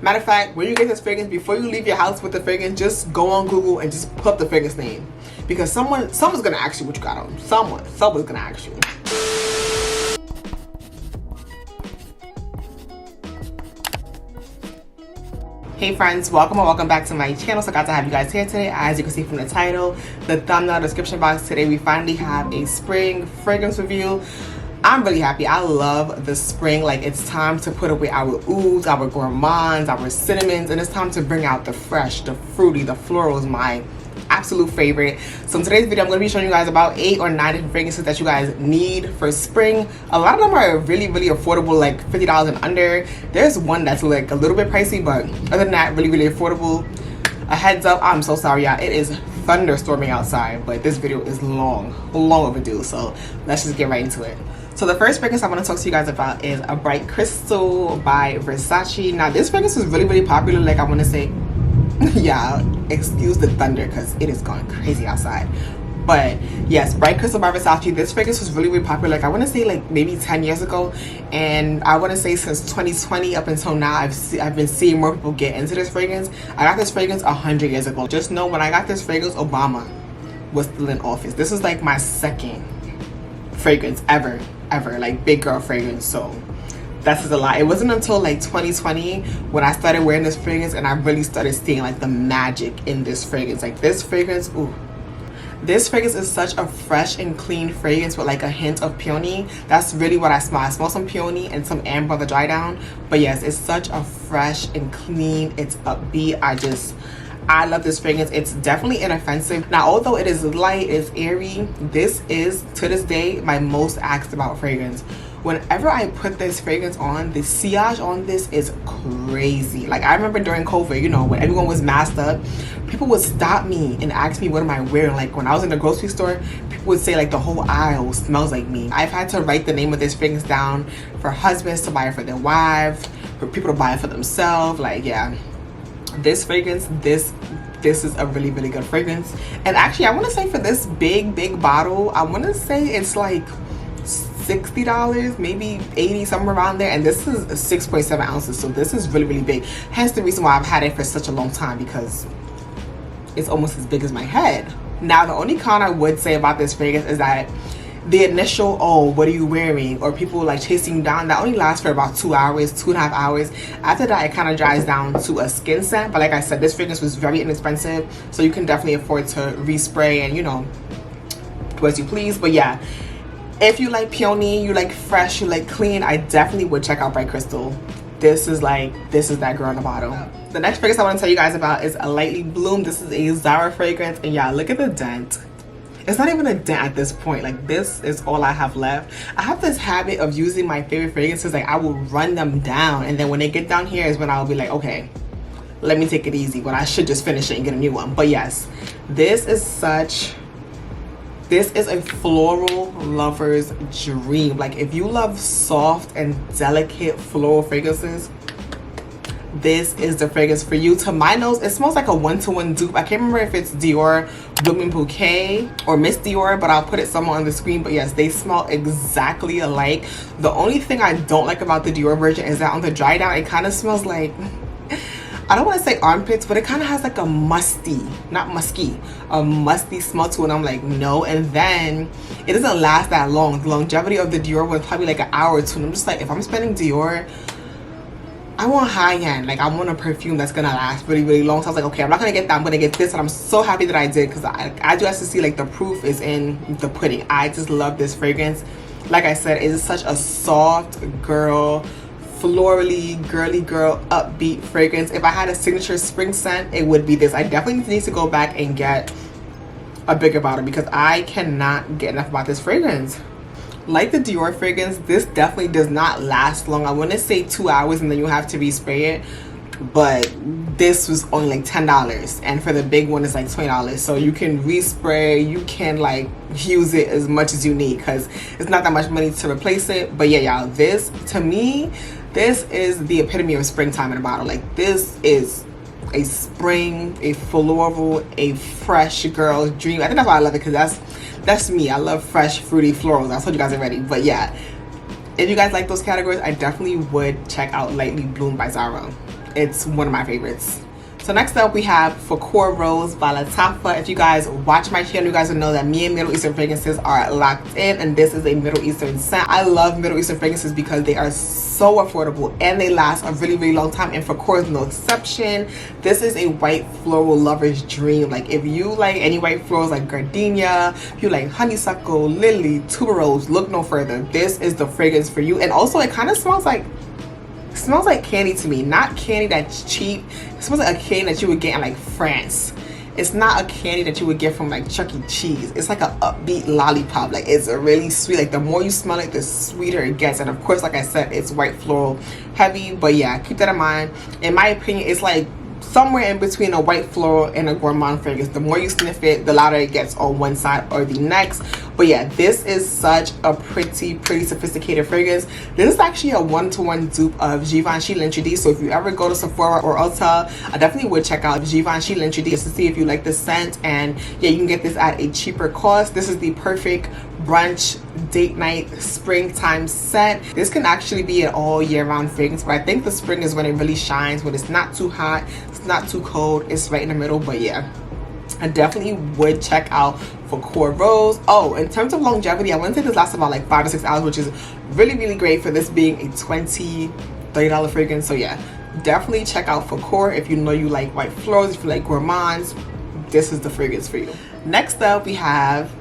Matter of fact, when you get this fragrance, before you leave your house with the fragrance, just go on Google and just put up the fragrance name, because someone's gonna ask you what you got on. Someone's gonna ask you. Hey friends, welcome and welcome back to my channel. So glad to have you guys here today. As you can see from the title, the thumbnail, description box, today we finally have a spring fragrance review. I'm really happy. I love the spring. Like, it's time to put away our ouds, our gourmands, our cinnamons, and it's time to bring out the fresh, the fruity, the florals, my absolute favorite. So in today's video, I'm going to be showing you guys about 8 or 9 different fragrances that you guys need for spring. A lot of them are really affordable, like $50 and under. There's one that's like a little bit pricey, but other than that, really affordable. A heads up, I'm so sorry, y'all. It is thunderstorming outside, but this video is long overdue. So let's just get right into it. So the first fragrance I want to talk to you guys about is a Bright Crystal by Versace. Now this fragrance is really popular. Like, I want to say, yeah, excuse the thunder because it is going crazy outside. But yes, Bright Crystal by Versace. This fragrance was really popular. Like, I want to say like maybe 10 years ago, and I want to say since 2020 up until now, I've been seeing more people get into this fragrance. I got this fragrance 100 years ago. Just know, when I got this fragrance, Obama was still in office. This is like my second fragrance ever, like big girl fragrance. So that is a lot. It wasn't until like 2020 when I started wearing this fragrance and I really started seeing like the magic in this fragrance. Like, this fragrance, ooh. This fragrance is such a fresh and clean fragrance with like a hint of peony. That's really what I smell. I smell some peony and some amber on the dry down. But yes, it's such a fresh and clean, it's upbeat. I love this fragrance. It's definitely inoffensive. Now, although it is light, it's airy, this is, to this day, my most asked about fragrance. Whenever I put this fragrance on, the sillage on this is crazy. Like, I remember during COVID, you know, when everyone was masked up, people would stop me and ask me, what am I wearing? Like, when I was in the grocery store, people would say like the whole aisle smells like me. I've had to write the name of this fragrance down for husbands to buy it for their wives, for people to buy it for themselves. Like, yeah, this fragrance, this is a really good fragrance. And actually, I want to say for this big bottle, I want to say it's like $60, maybe $80, somewhere around there. And this is 6.7 ounces, so this is really big. Hence the reason why I've had it for such a long time, because it's almost as big as my head. Now, the only con I would say about this fragrance is that the initial, oh, what are you wearing, or people like chasing you down, that only lasts for about 2 hours, 2.5 hours. After that, it kind of dries down to a skin scent. But like I said, this fragrance was very inexpensive, so you can definitely afford to respray and, you know, do as you please. But yeah, if you like peony, you like fresh, you like clean, I definitely would check out Bright Crystal. This is that girl in the bottle. The next fragrance I want to tell you guys about is a Lightly Bloom. This is a Zara fragrance, and yeah, look at the dent. It's not even a dent at this point. Like, this is all I have left. I have this habit of using my favorite fragrances, like I will run them down, and then when they get down here is when I'll be like, okay, let me take it easy, when I should just finish it and get a new one. But yes, this is a floral lover's dream. Like, if you love soft and delicate floral fragrances, this is the fragrance for you. To my nose, it smells like a one-to-one dupe. I can't remember if it's Dior Blooming Bouquet or Miss Dior, but I'll put it somewhere on the screen. But yes, they smell exactly alike. The only thing I don't like about the Dior version is that on the dry down, it kind of smells like, I don't want to say armpits, but it kind of has like a musty, not musky, a musty smell to it. And I'm like, no. And then it doesn't last that long. The longevity of the Dior was probably like an hour or two. And I'm just like, if I'm spending Dior, I want high end. Like, I want a perfume that's gonna last really long. So I was like, okay, I'm not gonna get that, I'm gonna get this. And I'm so happy that I did, because I do have to see, like, the proof is in the pudding. I just love this fragrance. Like I said, it is such a soft girl, florally, girly girl, upbeat fragrance. If I had a signature spring scent, it would be this. I definitely need to go back and get a bigger bottle, because I cannot get enough about this fragrance. Like the Dior fragrance, this definitely does not last long. I want to say 2 hours and then you have to respray it, but this was only like $10, and for the big one it's like $20. So you can respray, you can like use it as much as you need, because it's not that much money to replace it. But yeah, y'all, this, to me, this is the epitome of springtime in a bottle. Like, this is a spring, a floral, a fresh girl's dream. I think that's why I love it, because that's me. I love fresh, fruity florals. I told you guys already. But yeah, if you guys like those categories, I definitely would check out Lightly Bloom by Zara. it's one of my favorites. So next up we have Fakhar Rose by Lattafa. If you guys watch my channel, you guys will know that me and Middle Eastern fragrances are locked in, and this is a Middle Eastern scent. I love Middle Eastern fragrances because they are so affordable and they last a really long time, and Fakhar is no exception. This is a white floral lover's dream. Like if you like any white florals like gardenia, if you like honeysuckle, lily, tuberose, look no further. This is the fragrance for you. And also it kind of smells like candy to me. Not candy that's cheap. It smells like a candy that you would get in like France. It's not a candy that you would get from like Chuck E. Cheese. It's like an upbeat lollipop. Like it's really sweet. Like the more you smell it, the sweeter it gets. And of course, like I said, it's white floral heavy. But yeah, keep that in mind. In my opinion, it's like somewhere in between a white floral and a gourmand fragrance. The more you sniff it, the louder it gets on one side or the next. But yeah, this is such a pretty sophisticated fragrance. This is actually a one-to-one dupe of Givenchy L'Intrépide. So if you ever go to Sephora or Ulta, I definitely would check out Givenchy L'Intrépide just to see if you like the scent. And yeah, you can get this at a cheaper cost. This is the perfect brunch, date night, springtime scent. This can actually be an all year round fragrance, but I think the spring is when it really shines, when it's not too hot, it's not too cold, it's right in the middle. But yeah, I definitely would check out Fakhar Rose. Oh, in terms of longevity, I want to say this lasts about like 5 to 6 hours, which is really great for this being a $20-30 fragrance. So yeah, definitely check out Fakhar if you know you like white florals, if you like gourmands. This is the fragrance for you. Next up we have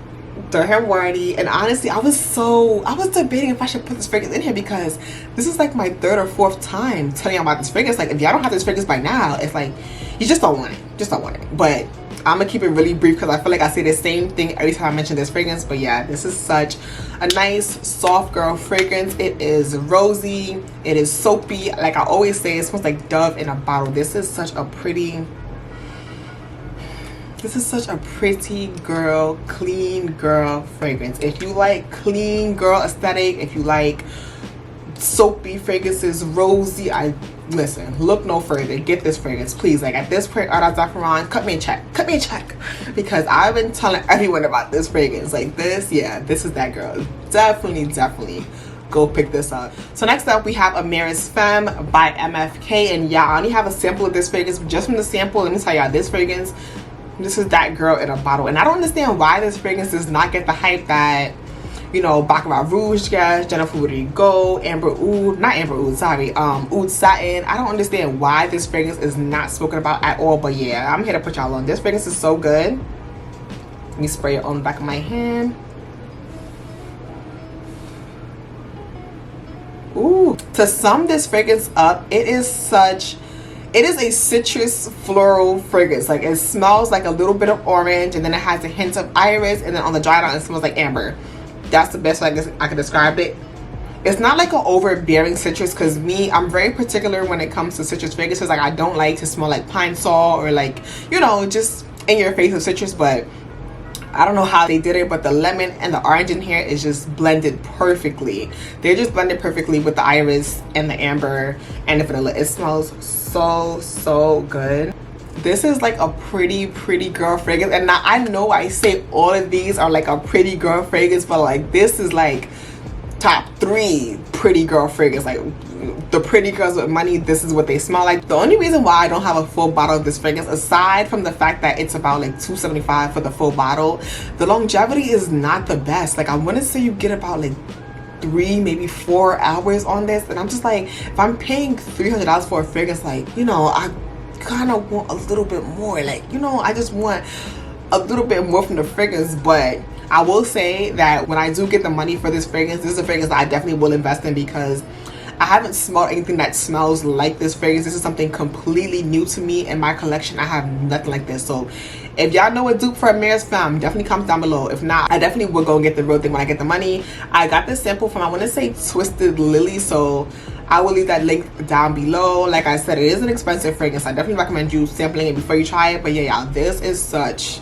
Dirham Wardi, and honestly I was debating if I should put this fragrance in here because this is like my 3rd or 4th time telling you about this fragrance. Like if y'all don't have this fragrance by now, it's like you just don't want it. But I'm gonna keep it really brief because I feel like I say the same thing every time I mention this fragrance. But yeah, this is such a nice soft girl fragrance. It is rosy, it is soapy. Like I always say, it smells like Dove in a bottle. This is such a pretty girl, clean girl fragrance. If you like clean girl aesthetic, if you like soapy fragrances, rosy, listen, look no further. Get this fragrance, please. Like at this point, Zaafran, cut me a check, because I've been telling everyone about this fragrance. Like this, yeah, this is that girl. Definitely go pick this up. So next up we have Amira's Femme by MFK, and yeah, I only have a sample of this fragrance. Just from the sample, let me tell y'all, this fragrance, this is that girl in a bottle. And I don't understand why this fragrance does not get the hype that, you know, Baccarat Rouge gets, Jennifer Woodie Amber Oud, Oud Satin. I don't understand why this fragrance is not spoken about at all. But yeah, I'm here to put y'all on. This fragrance is so good. Let me spray it on the back of my hand. Ooh. To sum this fragrance up, it is a citrus floral fragrance. Like it smells like a little bit of orange, and then it has a hint of iris, and then on the dry down it smells like amber. That's the best way I can describe it. It's not like an overbearing citrus, because I'm very particular when it comes to citrus fragrances. Like I don't like to smell like pine sol or like, you know, just in your face of citrus. But I don't know how they did it, but the lemon and the orange in here is just blended perfectly. They're just blended perfectly with the iris and the amber and the vanilla. It smells so good. This is like a pretty girl fragrance. And now I know I say all of these are like a pretty girl fragrance, but like this is like top 3 pretty girl fragrance. Like the pretty girls with money, this is what they smell like. The only reason why I don't have a full bottle of this fragrance, aside from the fact that it's about like $275 for the full bottle, the longevity is not the best. Like I want to say you get about like 3, maybe 4 hours on this, and I'm just like, if I'm paying $300 for a fragrance, like, you know, I kind of want a little bit more. Like, you know, I just want a little bit more from the fragrance. But I will say that when I do get the money for this fragrance, this is a fragrance that I definitely will invest in, because I haven't smelled anything that smells like this fragrance. This is something completely new to me in my collection. I have nothing like this. So if y'all know a dupe for Amira's Femme, definitely comment down below. If not, I definitely will go and get the real thing when I get the money. I got this sample from, I want to say, Twisted Lily, so I will leave that link down below. Like I said, it is an expensive fragrance. I definitely recommend you sampling it before you try it. But yeah, y'all, this is such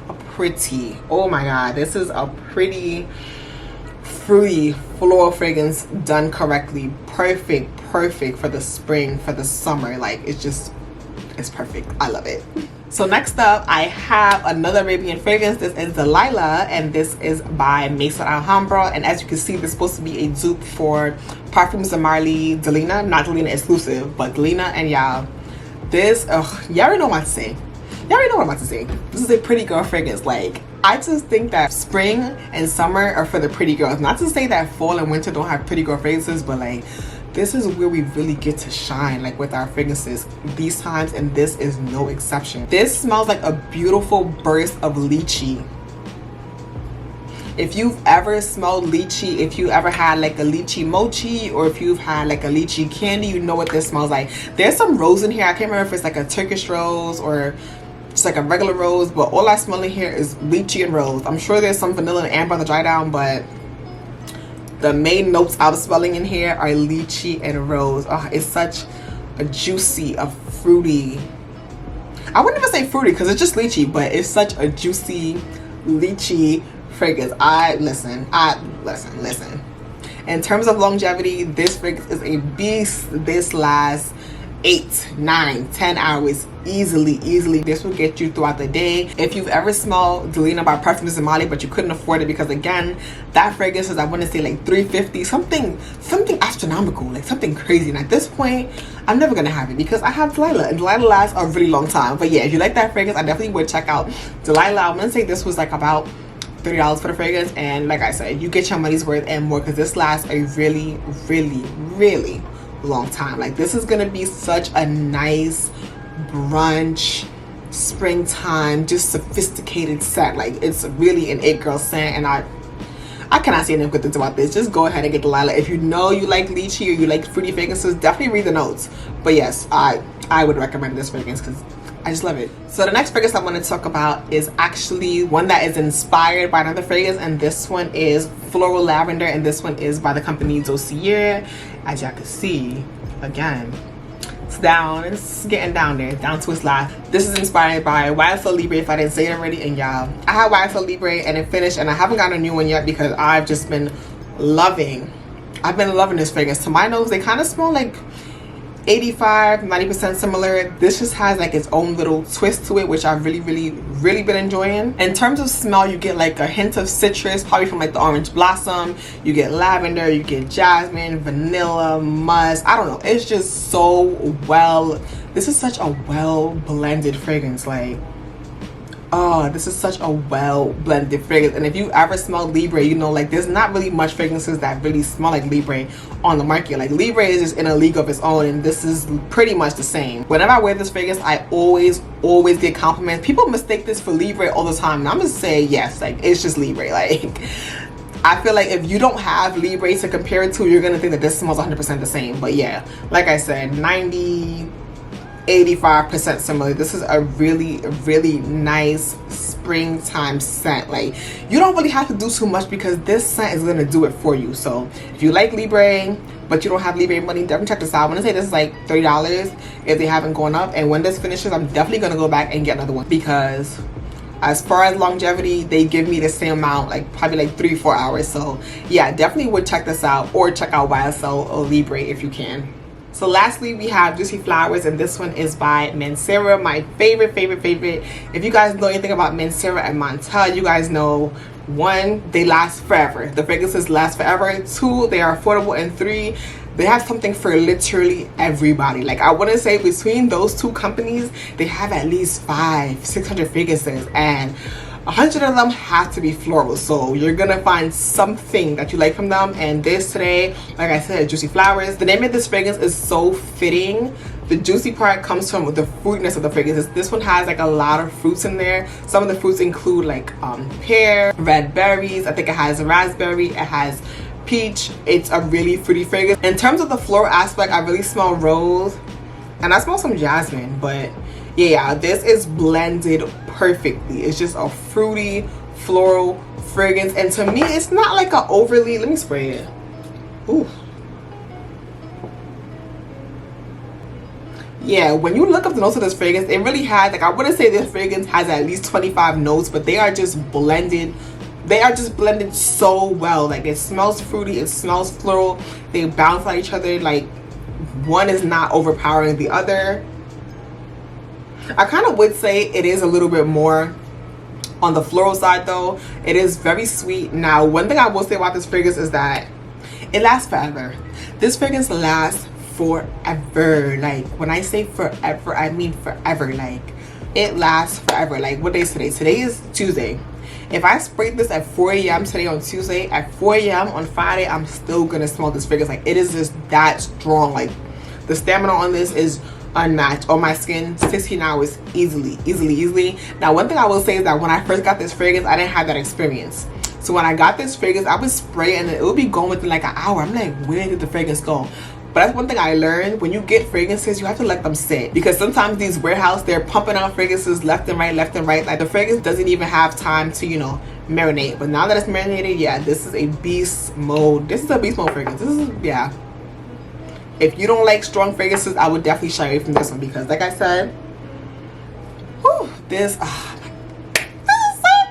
a pretty, oh my god, this is a pretty fruity floral fragrance done correctly. Perfect for the spring, for the summer. Like it's just It's perfect. I love it. So next up, I have another Arabian fragrance. This is Delilah, and this is by Maison Hambria. And as you can see, this is supposed to be a dupe for Parfums de Marly Delilah. Not Delilah exclusive, but Delilah. And y'all, this, y'all already know what to say. Y'all already know what I'm about to say. This is a pretty girl fragrance. Like, I just think that spring and summer are for the pretty girls. Not to say that fall and winter don't have pretty girl fragrances, but like, this is where we really get to shine, like with our fragrances these times, and this is no exception. This smells like a beautiful burst of lychee. If you've ever smelled lychee, if you ever had like a lychee mochi, or if you've had like a lychee candy, you know what this smells like. There's some rose in here. I can't remember if it's like a Turkish rose or just like a regular rose, but all I smell in here is lychee and rose. I'm sure there's some vanilla and amber on the dry down, but the main notes I was smelling in here are lychee and rose. Oh, it's such a juicy, a fruity. I wouldn't even say fruity because it's just lychee, but it's such a juicy lychee fragrance. Listen. In terms of longevity, this fragrance is a beast. This lasts 8, 9, 10 hours easily. This will get you throughout the day. If you've ever smelled Delilah by Parfums de Marly but you couldn't afford it, because again, that fragrance is, I want to say, like $350, something astronomical, like something crazy. And at this point, I'm never gonna have it because I have Delilah, and Delilah lasts a really long time. But yeah, if you like that fragrance, I definitely would check out Delilah. I'm gonna say this was like about $30 for the fragrance, and like I said, you get your money's worth and more, because this lasts a really long time. Like, this is gonna be such a nice brunch springtime, just sophisticated scent. Like, it's really an it girl scent, and I cannot say enough good things about this. Just go ahead and get Delilah. If you know you like lychee or you like fruity fragrances, definitely read the notes. But yes, I would recommend this fragrance because I just love it. So the next fragrance I want to talk about is actually one that is inspired by another fragrance, and this one is Floral Lavender, and this one is by the company Dossier. As y'all can see, again, it's getting down there, down to its last. This is inspired by YSL Libre, if I didn't say it already. And y'all, I had YSL Libre and it finished, and I haven't gotten a new one yet because I've been loving this fragrance. To my nose, they kind of smell like 85-90% similar. This just has like its own little twist to it, which I've really been enjoying. In terms of smell, you get like a hint of citrus, probably from like the orange blossom. You get lavender, you get jasmine, vanilla, musk. I don't know, it's just so well, this is such a well blended fragrance. Like, oh, this is such a well blended fragrance. And if you ever smelled Libre, you know, like, there's not really much fragrances that really smell like Libre on the market. Like, Libre is just in a league of its own, and this is pretty much the same. Whenever I wear this fragrance, I always get compliments. People mistake this for Libre all the time, and I'm gonna say yes, like, it's just Libre. Like, I feel like if you don't have Libre to compare it to, you're gonna think that this smells 100% the same. But yeah, like I said, 85% similar. This is a really nice springtime scent. Like, you don't really have to do too much because this scent is gonna do it for you. So if you like Libre but you don't have Libre money, definitely check this out. I'm gonna say this is like $30 if they haven't gone up, and when this finishes, I'm definitely gonna go back and get another one, because as far as longevity, they give me the same amount, like probably like 3-4 hours. So yeah, definitely would check this out, or check out YSL or Libre if you can. So lastly, we have Juicy Flowers, and this one is by Mancera, my favorite. If you guys know anything about Mancera and Montell, you guys know, 1, they last forever. The fragrances last forever. 2, they are affordable. And 3, they have something for literally everybody. Like, I want to say between those two companies, they have at least 500-600 fragrances, and 100 of them have to be floral. So you're gonna find something that you like from them. And this today, like I said, Juicy Flowers. The name of this fragrance is so fitting. The juicy part comes from the fruitiness of the fragrance. This one has like a lot of fruits in there. Some of the fruits include like pear, red berries. I think it has raspberry. It has peach. It's a really fruity fragrance. In terms of the floral aspect, I really smell rose, and I smell some jasmine. But yeah, this is blended perfectly. It's just a fruity floral fragrance, and to me, it's not like a overly, let me spray it. Ooh. Yeah, when you look up the notes of this fragrance, it really has, like, I wouldn't say this fragrance has at least 25 notes, but they are just blended. They are just blended so well. Like, it smells fruity, it smells floral. They bounce on each other. Like, one is not overpowering the other. I kind of would say it is a little bit more on the floral side though. It is very sweet. Now, one thing I will say about this fragrance is that it lasts forever. This fragrance lasts forever. Like, when I say forever, I mean forever. Like, it lasts forever. Like, what day is today? Today is Tuesday. If I sprayed this at 4 a.m. today on Tuesday, at 4 a.m. on Friday, I'm still gonna smell this fragrance. Like, it is just that strong. Like, the stamina on this is unmatched. On my skin, 16 hours easily. Now, one thing I will say is that when I first got this fragrance, I didn't have that experience. So when I got this fragrance, I would spray and it would be going within like an hour. I'm like, where did the fragrance go? But that's one thing I learned. When you get fragrances, you have to let them sit, because sometimes these warehouse, they're pumping out fragrances left and right. Like, the fragrance doesn't even have time to, you know, marinate. But now that it's marinated, yeah, this is a beast mode. This is a beast mode fragrance. This is, yeah. If you don't like strong fragrances, I would definitely shy away from this one, because like I said, whew, this is so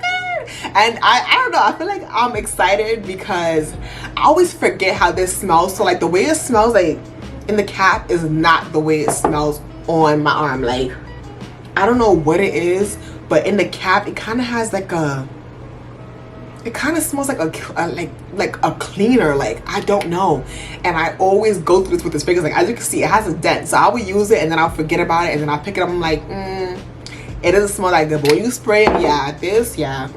good. And I don't know, I feel like I'm excited because I always forget how this smells. So like, the way it smells like in the cap is not the way it smells on my arm. Like, I don't know what it is, but in the cap it kind of has like a, it kind of smells like a cleaner. Like, I don't know. And I always go through this with this fragrance. Like, as you can see, it has a dent, so I will use it and then I'll forget about it, and then I'll pick it up. I'm like, it doesn't smell like good. But when you spray it, yeah, this, yeah,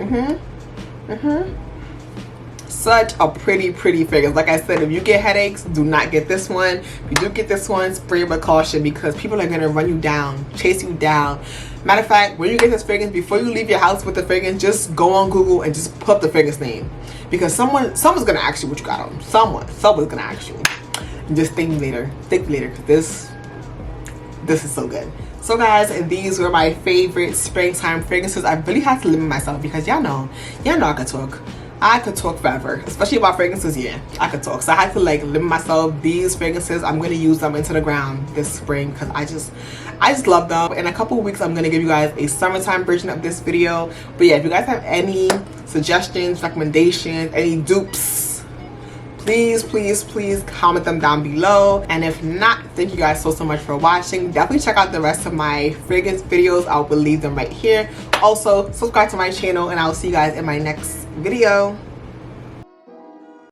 such a pretty fragrance. Like I said, if you get headaches, do not get this one. If you do get this one, spray with caution, because people are gonna run you down, chase you down. Matter of fact, when you get this fragrance, before you leave your house with the fragrance, just go on Google and just put up the fragrance name, because someone's gonna ask you what you got on. Someone's gonna ask you. And just think later, because this is so good. So guys, these were my favorite springtime fragrances. I really had to limit myself, because y'all know I could talk forever, especially about fragrances. Yeah, I could talk. So I had to like limit myself. These fragrances, I'm gonna use them into the ground this spring, because I just love them. In a couple of weeks, I'm gonna give you guys a summertime version of this video. But yeah, if you guys have any suggestions, recommendations, any dupes, please comment them down below. And if not, thank you guys so much for watching. Definitely check out the rest of my fragrance videos. I will leave them right here. Also, subscribe to my channel, and I'll see you guys in my next video.